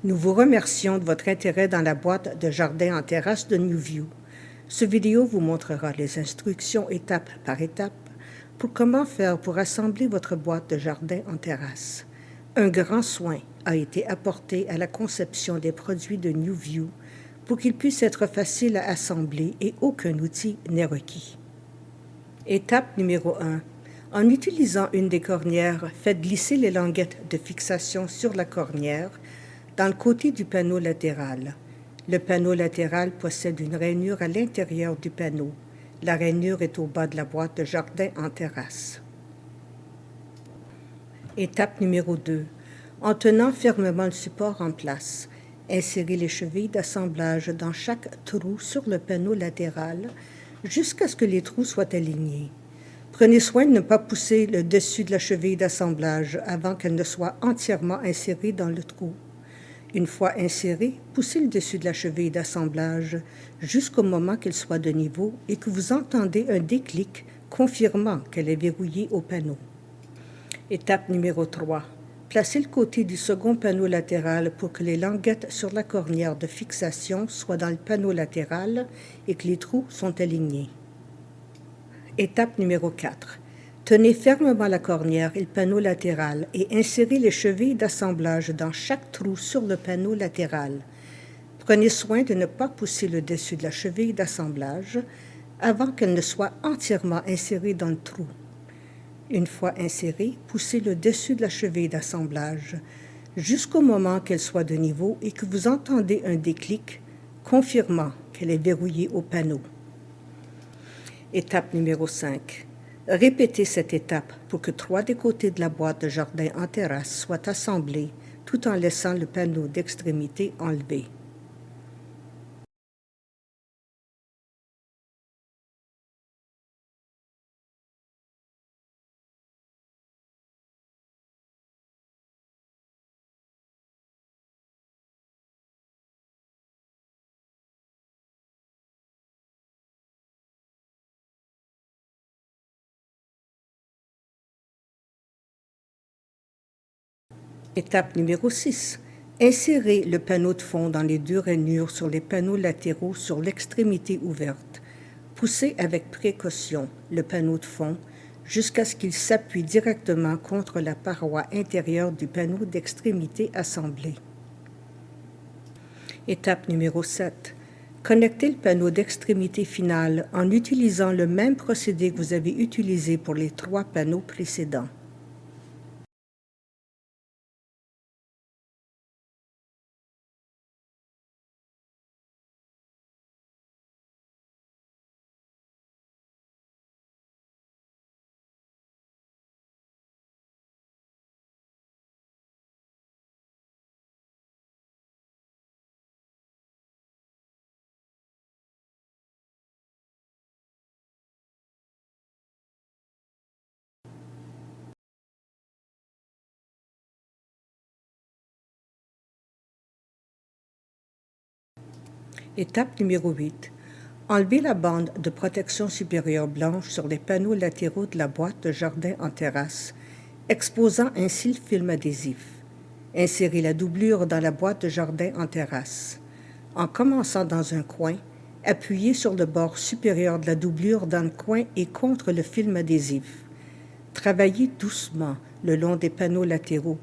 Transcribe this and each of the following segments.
Nous vous remercions de votre intérêt dans la boîte de jardin en terrasse de NewView. Ce vidéo vous montrera les instructions étape par étape pour comment faire pour assembler votre boîte de jardin en terrasse. Un grand soin a été apporté à la conception des produits de NewView pour qu'ils puissent être faciles à assembler et aucun outil n'est requis. Étape numéro 1. En utilisant une des cornières, faites glisser les languettes de fixation sur la cornière dans le côté du panneau latéral. Le panneau latéral possède une rainure à l'intérieur du panneau. La rainure est au bas de la boîte de jardin en terrasse. Étape numéro 2. En tenant fermement le support en place, insérez les chevilles d'assemblage dans chaque trou sur le panneau latéral jusqu'à ce que les trous soient alignés. Prenez soin de ne pas pousser le dessus de la cheville d'assemblage avant qu'elle ne soit entièrement insérée dans le trou. Une fois insérée, poussez le dessus de la cheville d'assemblage jusqu'au moment qu'elle soit de niveau et que vous entendez un déclic confirmant qu'elle est verrouillée au panneau. Étape numéro 3. Placez le côté du second panneau latéral pour que les languettes sur la cornière de fixation soient dans le panneau latéral et que les trous sont alignés. Étape numéro 4. Tenez fermement la cornière et le panneau latéral et insérez les chevilles d'assemblage dans chaque trou sur le panneau latéral. Prenez soin de ne pas pousser le dessus de la cheville d'assemblage avant qu'elle ne soit entièrement insérée dans le trou. Une fois insérée, poussez le dessus de la cheville d'assemblage jusqu'au moment qu'elle soit de niveau et que vous entendez un déclic confirmant qu'elle est verrouillée au panneau. Étape numéro 5. Répétez cette étape pour que 3 des côtés de la boîte de jardin en terrasse soient assemblés tout en laissant le panneau d'extrémité enlevé. Étape numéro 6. Insérez le panneau de fond dans les 2 rainures sur les panneaux latéraux sur l'extrémité ouverte. Poussez avec précaution le panneau de fond jusqu'à ce qu'il s'appuie directement contre la paroi intérieure du panneau d'extrémité assemblé. Étape numéro 7. Connectez le panneau d'extrémité finale en utilisant le même procédé que vous avez utilisé pour les 3 panneaux précédents. Étape numéro 8. Enlevez la bande de protection supérieure blanche sur les panneaux latéraux de la boîte de jardin en terrasse, exposant ainsi le film adhésif. Insérez la doublure dans la boîte de jardin en terrasse. En commençant dans un coin, appuyez sur le bord supérieur de la doublure dans le coin et contre le film adhésif. Travaillez doucement le long des panneaux latéraux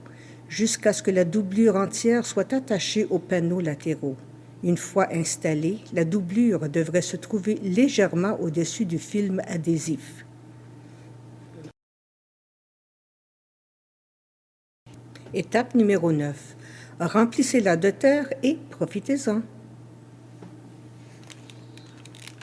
jusqu'à ce que la doublure entière soit attachée aux panneaux latéraux. Une fois installée, la doublure devrait se trouver légèrement au-dessus du film adhésif. Étape numéro 9. Remplissez-la de terre et profitez-en.